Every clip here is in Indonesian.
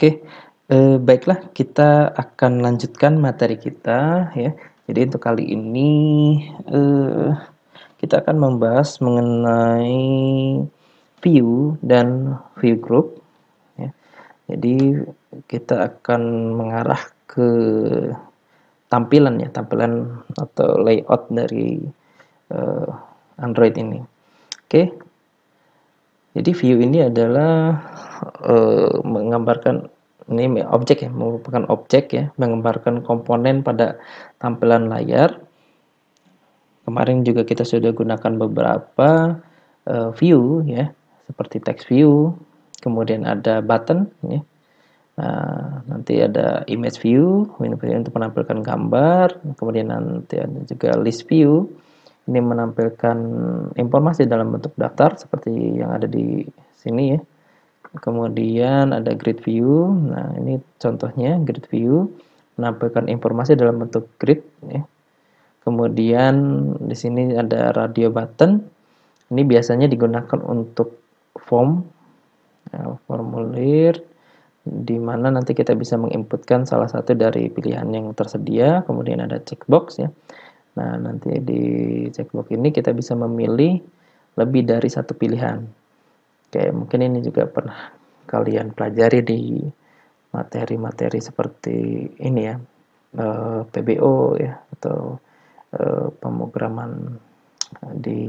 Oke, baiklah kita akan lanjutkan materi kita ya. Jadi untuk kali ini, kita akan membahas mengenai view dan view group ya. Jadi kita akan mengarah ke tampilan atau layout dari Android ini. Oke, jadi view ini adalah menggambarkan ini objek ya, merupakan objek ya, menggambarkan komponen pada tampilan layar. Kemarin juga kita sudah gunakan beberapa view ya, seperti text view, kemudian ada button ya. Nah, nanti ada image view untuk menampilkan gambar, kemudian nanti ada juga list view, ini menampilkan informasi dalam bentuk daftar seperti yang ada di sini ya. Kemudian ada grid view. Nah, ini contohnya grid view menampilkan informasi dalam bentuk grid ya. Kemudian di sini ada radio button. Ini biasanya digunakan untuk form ya, formulir di mana nanti kita bisa menginputkan salah satu dari pilihan yang tersedia. Kemudian ada checkbox ya. Nah, nanti di checkbox ini kita bisa memilih lebih dari satu pilihan. Oke, mungkin ini juga pernah kalian pelajari di materi-materi seperti ini ya, PBO ya, atau pemrograman di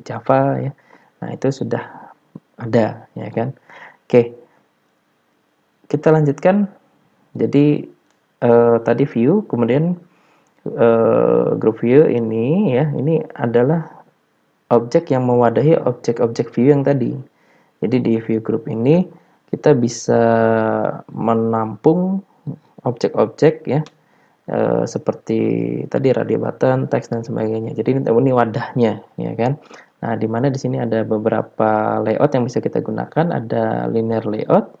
Java ya. Nah, itu sudah ada ya kan. Oke, kita lanjutkan. Jadi tadi view, kemudian group view ini ya, ini adalah objek yang mewadahi objek-objek view yang tadi. Jadi di view group ini kita bisa menampung objek-objek ya, seperti tadi radio button, teks dan sebagainya. Jadi ini wadahnya ya kan. Nah, di mana di sini ada beberapa layout yang bisa kita gunakan, ada linear layout,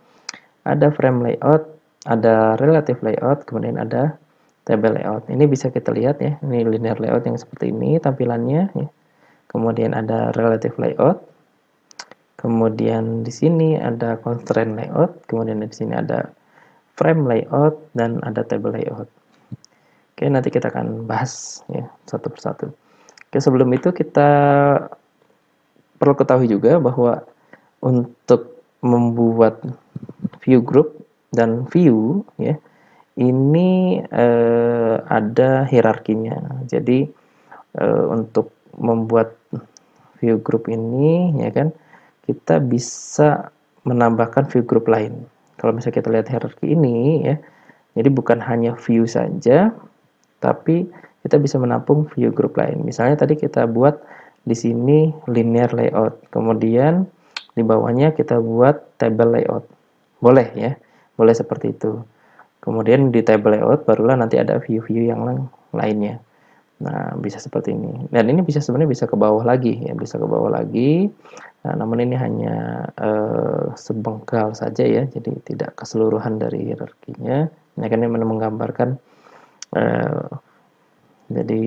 ada frame layout, ada relative layout, kemudian ada table layout. Ini bisa kita lihat ya, ini linear layout yang seperti ini tampilannya ya. Kemudian ada relative layout. Kemudian di sini ada constraint layout, kemudian di sini ada frame layout dan ada table layout. Oke, nanti kita akan bahas ya satu persatu. Oke, sebelum itu kita perlu ketahui juga bahwa untuk membuat view group dan view ya, ini ada hierarkinya. Jadi untuk membuat view group ini ya kan, kita bisa menambahkan view group lain. Kalau misalnya kita lihat hierarki ini ya, jadi bukan hanya view saja, tapi kita bisa menampung view group lain. Misalnya tadi kita buat di sini linear layout, kemudian di bawahnya kita buat table layout. Boleh ya, boleh seperti itu. Kemudian di table layout barulah nanti ada view-view yang lainnya. Nah, bisa seperti ini. Dan ini bisa sebenarnya bisa ke bawah lagi ya, bisa ke bawah lagi. Nah, namun ini hanya sebengkal saja ya, jadi tidak keseluruhan dari hierarkinya. Ini akan menggambarkan jadi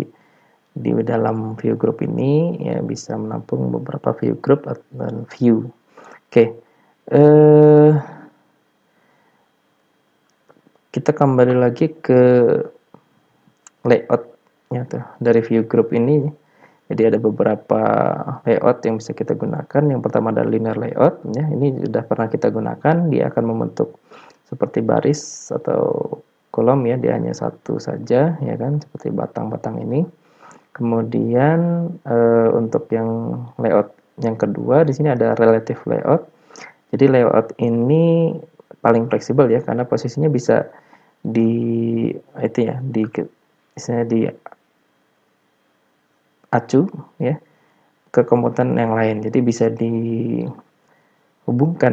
di dalam view group ini ya bisa menampung beberapa view group dan view. Oke, kita kembali lagi ke layoutnya tuh dari view group ini. Jadi ada beberapa layout yang bisa kita gunakan. Yang pertama ada linear layout ya. Ini sudah pernah kita gunakan. Dia akan membentuk seperti baris atau kolom ya. Dia hanya satu saja ya kan, seperti batang-batang ini. Kemudian untuk yang layout yang kedua di sini ada relative layout. Jadi layout ini paling fleksibel ya, karena posisinya bisa di itu ya, di misalnya di acu ya ke komponen yang lain. Jadi bisa dihubungkan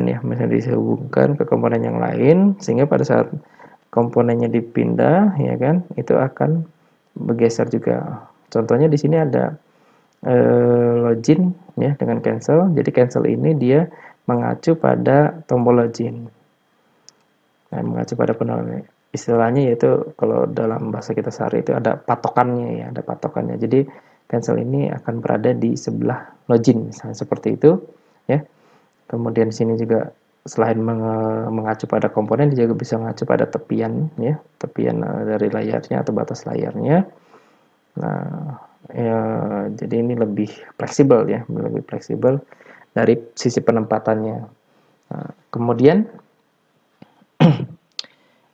ya, misalnya dihubungkan ke komponen yang lain sehingga pada saat komponennya dipindah ya kan, itu akan bergeser juga. Contohnya di sini ada login ya dengan cancel. Jadi cancel ini dia mengacu pada tombol login. Nah, mengacu pada penolak. Istilahnya yaitu kalau dalam bahasa kita sehari itu ada patokannya ya, ada patokannya. Jadi cancel ini akan berada di sebelah login, misalnya seperti itu ya. Kemudian di sini juga selain mengacu pada komponen, dia juga bisa mengacu pada tepian ya, tepian dari layarnya atau batas layarnya. Nah, ya, jadi ini lebih fleksibel ya, lebih fleksibel dari sisi penempatannya. Nah, kemudian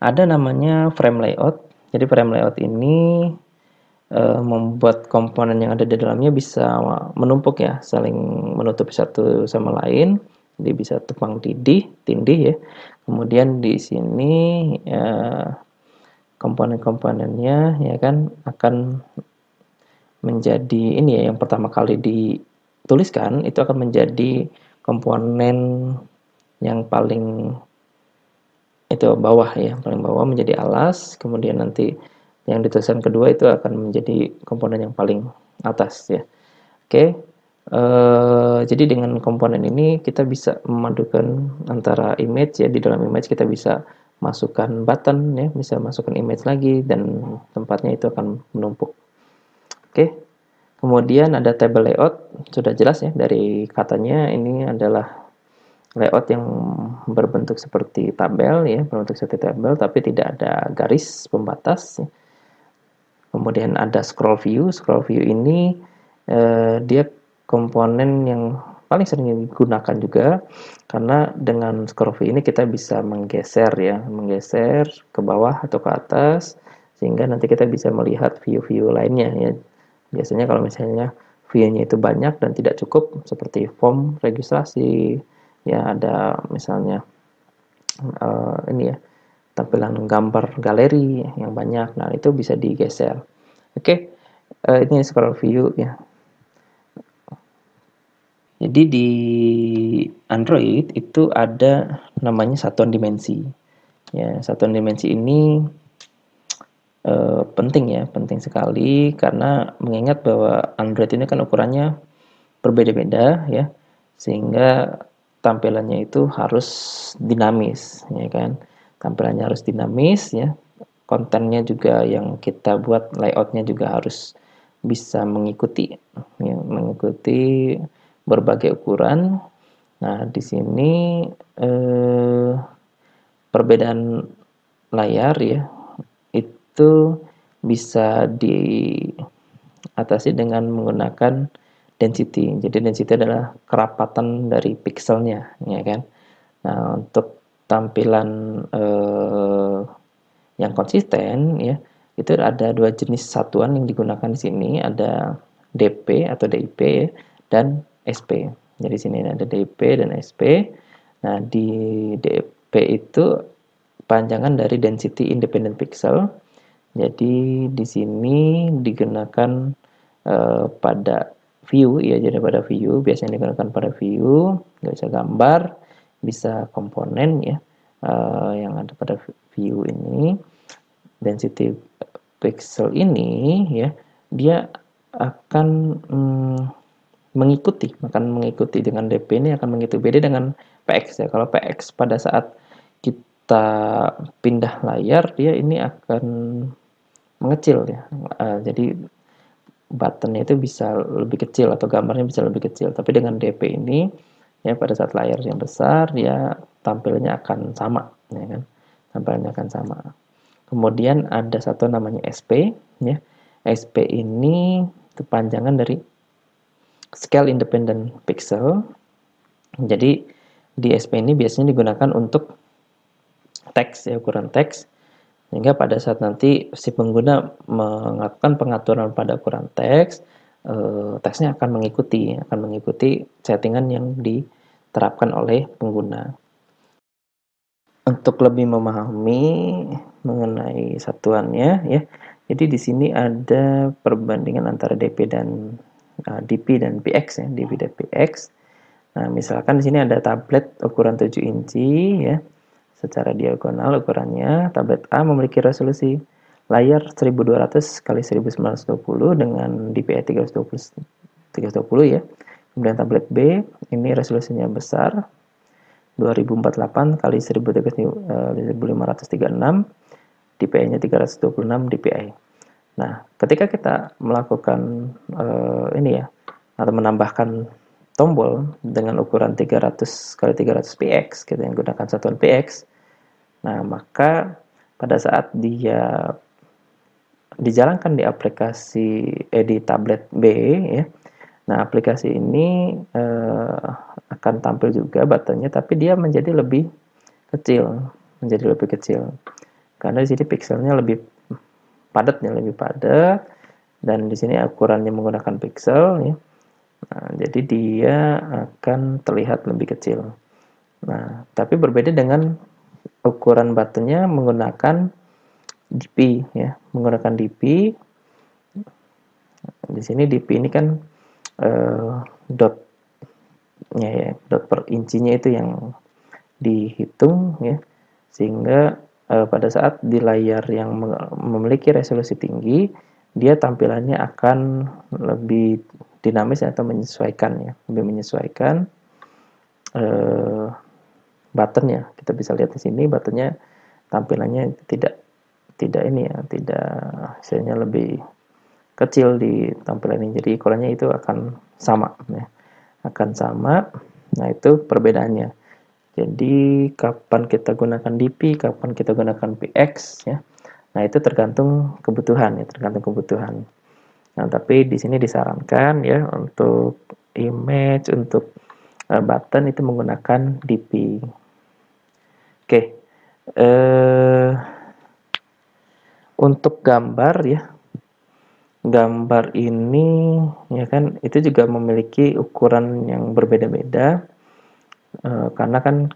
ada namanya frame layout. Jadi frame layout ini membuat komponen yang ada di dalamnya bisa menumpuk ya, saling menutupi satu sama lain. Jadi bisa tumpang tindih ya. Kemudian di sini komponen-komponennya ya kan akan menjadi ini ya, yang pertama kali dituliskan itu akan menjadi komponen yang paling itu bawah ya, paling bawah menjadi alas, kemudian nanti yang dituliskan kedua itu akan menjadi komponen yang paling atas ya. Oke, jadi dengan komponen ini kita bisa memadukan antara image ya, di dalam image kita bisa masukkan button ya, bisa masukkan image lagi dan tempatnya itu akan menumpuk. Oke, kemudian ada table layout, sudah jelas ya dari katanya ini adalah layout yang berbentuk seperti tabel ya, berbentuk seperti tabel tapi tidak ada garis pembatas ya. Kemudian ada scroll view ini dia komponen yang paling sering digunakan juga karena dengan scroll view ini kita bisa menggeser ya, menggeser ke bawah atau ke atas sehingga nanti kita bisa melihat view-view lainnya ya. Biasanya kalau misalnya view-nya itu banyak dan tidak cukup seperti form registrasi ya, ada misalnya ini ya, tampilan gambar galeri yang banyak, nah itu bisa digeser. Oke, ini scroll view ya. Jadi di Android itu ada namanya satuan dimensi. Ya, satuan dimensi ini penting ya, penting sekali karena mengingat bahwa Android ini kan ukurannya berbeda-beda ya, sehingga tampilannya itu harus dinamis ya kan. Tampilannya harus dinamis ya. Kontennya juga yang kita buat layoutnya juga harus bisa mengikuti ya, mengikuti berbagai ukuran. Nah, di sini perbedaan layar ya itu bisa diatasi dengan menggunakan density. Jadi density adalah kerapatan dari pixelnya, ya kan. Nah, untuk tampilan yang konsisten ya, itu ada dua jenis satuan yang digunakan di sini, ada DP atau DIP ya, dan SP. Jadi sini ada DP dan SP. Nah, di DP itu panjangan dari density independent pixel. Jadi di sini digunakan pada view ya, jadi pada view biasanya digunakan pada view, nggak bisa gambar, bisa komponen ya, yang ada pada view ini. Density pixel ini ya, dia akan mengikuti dengan DP ini akan mengikuti, beda dengan PX ya. Kalau PX pada saat kita pindah layar dia ini akan mengecil ya. Jadi buttonnya itu bisa lebih kecil atau gambarnya bisa lebih kecil. Tapi dengan DP ini ya, pada saat layar yang besar ya tampilnya akan sama ya kan. Tampilannya akan sama. Kemudian ada satu namanya SP ya. SP ini kepanjangan dari Scale Independent Pixel. Jadi di SP ini biasanya digunakan untuk teks ya, ukuran teks. Sehingga pada saat nanti si pengguna melakukan pengaturan pada ukuran teks, teksnya akan mengikuti settingan yang diterapkan oleh pengguna. Untuk lebih memahami mengenai satuannya ya, jadi di sini ada perbandingan antara DP dan DP dan PX ya, DP dan PX. Nah, misalkan di sini ada tablet ukuran 7 inci ya, secara diagonal ukurannya. Tablet A memiliki resolusi layar 1200 kali 1920 dengan DPI 320 ya. Kemudian tablet B ini resolusinya besar, 2048 kali 1536, DPI-nya 326 DPI. Nah, ketika kita melakukan ini ya, atau menambahkan tombol dengan ukuran 300 kali 300 px, kita yang gunakan satuan px. Nah, maka pada saat dia dijalankan di di tablet B ya. Nah, aplikasi ini akan tampil juga buttonnya, tapi dia menjadi lebih kecil, karena di sini pixelnya lebih padat, dan di sini ukurannya menggunakan pixel ya. Nah, jadi dia akan terlihat lebih kecil. Nah, tapi berbeda dengan ukuran buttonnya menggunakan DP ya, menggunakan DP. Di sini DP ini kan dotnya ya, dot per incinya itu yang dihitung ya, sehingga pada saat di layar yang memiliki resolusi tinggi, dia tampilannya akan lebih dinamis atau lebih menyesuaikan buttonnya. Kita bisa lihat di sini buttonnya tampilannya tidak hasilnya lebih kecil di tampilan ini. Jadi ukurannya itu akan sama ya. Nah, itu perbedaannya. Jadi kapan kita gunakan DP, kapan kita gunakan PX ya. Nah, itu tergantung kebutuhan. Nah, tapi di sini disarankan ya untuk image, untuk button itu menggunakan DP. Oke. Untuk gambar ya. Gambar ini ya kan itu juga memiliki ukuran yang berbeda-beda. Karena kan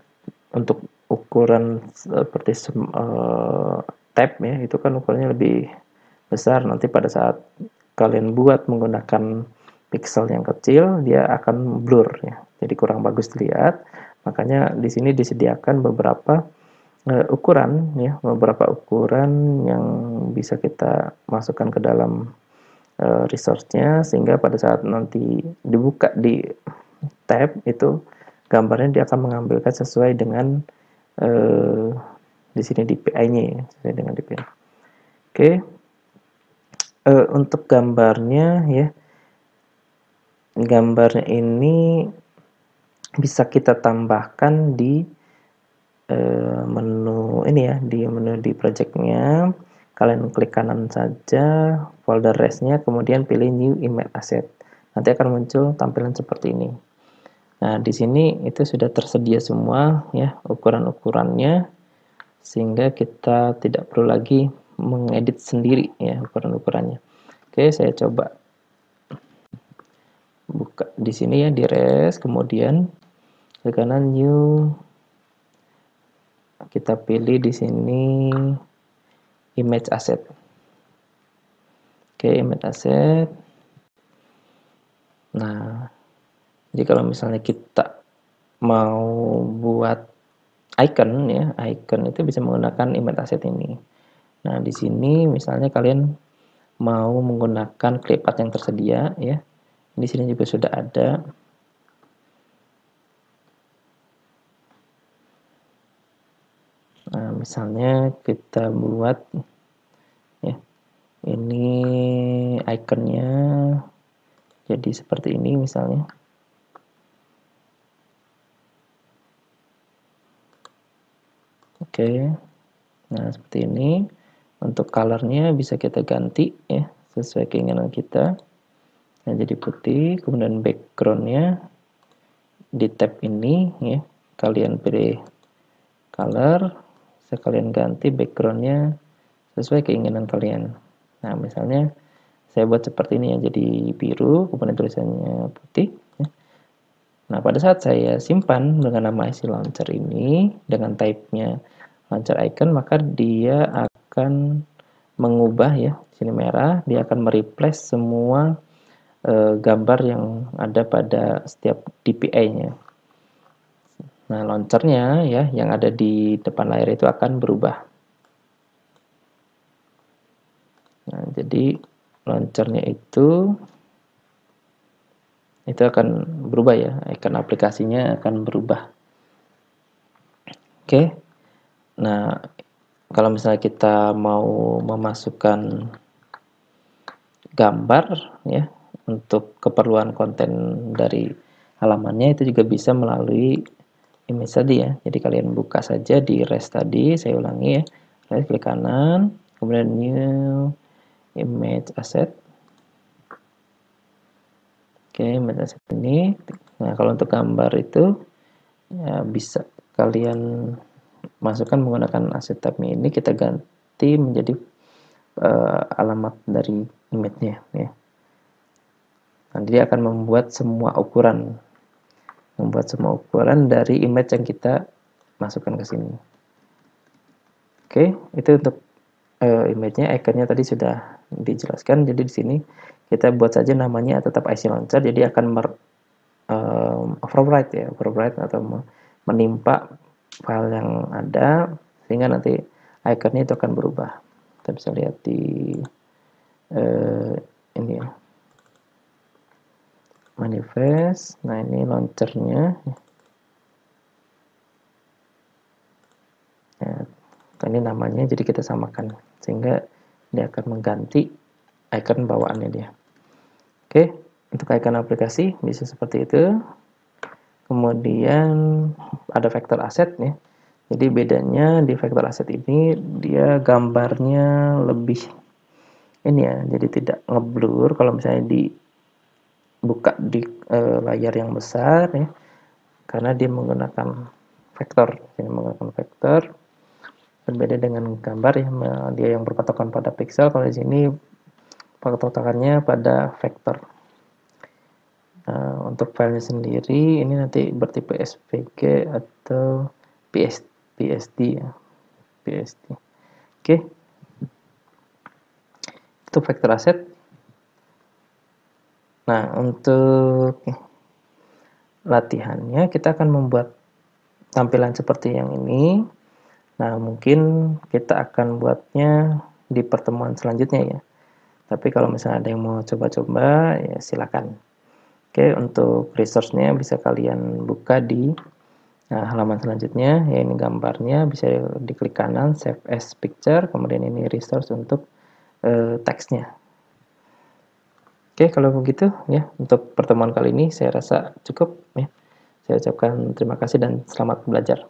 untuk ukuran seperti tab ya, itu kan ukurannya lebih besar. Nanti pada saat kalian buat menggunakan pixel yang kecil, dia akan blur ya, jadi kurang bagus dilihat. Makanya di sini disediakan beberapa ukuran yang bisa kita masukkan ke dalam resource-nya, sehingga pada saat nanti dibuka di tab itu gambarnya dia akan mengambilkan sesuai dengan di sini DPI-nya ya, sesuai dengan DPI. Oke. Untuk gambarnya ini bisa kita tambahkan di menu ini ya, di menu di project-nya. Kalian klik kanan saja folder res-nya, kemudian pilih new image asset. Nanti akan muncul tampilan seperti ini. Nah, di sini itu sudah tersedia semua ya ukuran-ukurannya, sehingga kita tidak perlu lagi mengedit sendiri ya ukuran-ukurannya. Oke, saya coba buka di sini ya, di res, kemudian ke kanan new, kita pilih di sini image asset. Oke, image asset. Nah, jadi kalau misalnya kita mau buat icon ya, icon itu bisa menggunakan image asset ini. Nah, di sini misalnya kalian mau menggunakan clipart yang tersedia ya. Di sini juga sudah ada. Nah, misalnya kita buat ya, ini ikonnya jadi seperti ini misalnya. Oke. Nah, seperti ini. Untuk colornya bisa kita ganti ya sesuai keinginan kita. Nah, jadi putih, kemudian backgroundnya di tab ini ya, kalian pilih color, sekalian ganti backgroundnya sesuai keinginan kalian. Nah, misalnya saya buat seperti ini ya, jadi biru, kemudian tulisannya putih ya. Nah, pada saat saya simpan dengan nama IC Launcher ini, dengan type-nya launcher icon, maka dia akan mengubah ya, sini merah, dia akan mereplace semua gambar yang ada pada setiap DPI-nya. Nah, launchernya ya, yang ada di depan layar itu akan berubah. Nah, jadi launchernya itu akan berubah ya, icon aplikasinya akan berubah. Oke. Nah, kalau misalnya kita mau memasukkan gambar ya untuk keperluan konten dari halamannya itu juga bisa melalui image tadi ya. Jadi kalian buka saja di res tadi, saya ulangi ya. Kalian klik kanan, kemudian new image asset. Oke, image asset ini. Nah, kalau untuk gambar itu ya bisa kalian masukkan menggunakan asset tab ini, kita ganti menjadi alamat dari image-nya ya. Nanti dia akan membuat semua ukuran dari image yang kita masukkan ke sini. Oke, itu untuk image-nya. Iconnya tadi sudah dijelaskan. Jadi di sini kita buat saja namanya tetap IC Launcher. Jadi akan overwrite atau menimpa file yang ada sehingga nanti iconnya itu akan berubah. Kita bisa lihat di ini ya, manifest. Nah, ini launchernya. Nah, ini namanya, jadi kita samakan sehingga dia akan mengganti icon bawaannya dia. Oke, untuk icon aplikasi bisa seperti itu. Kemudian ada vector asset ya. Jadi bedanya di vector asset ini dia gambarnya lebih ini ya, jadi tidak ngeblur kalau misalnya dibuka di layar yang besar ya, karena dia menggunakan vektor. Ini menggunakan vektor. Berbeda dengan gambar ya, dia yang berpatokan pada pixel. Kalau di sini patokannya pada vektor. Nah, untuk filenya sendiri ini nanti bertipe SVG atau PSD ya. PSD. Oke. Itu vektor asset. Nah, untuk latihannya kita akan membuat tampilan seperti yang ini. Nah, mungkin kita akan buatnya di pertemuan selanjutnya ya. Tapi kalau misalnya ada yang mau coba-coba, ya silakan. Oke, untuk resource-nya bisa kalian buka di halaman selanjutnya. Ya, ini gambarnya, bisa diklik kanan, save as picture, kemudian ini resource untuk teksnya. Oke, kalau begitu ya, untuk pertemuan kali ini saya rasa cukup ya. Saya ucapkan terima kasih dan selamat belajar.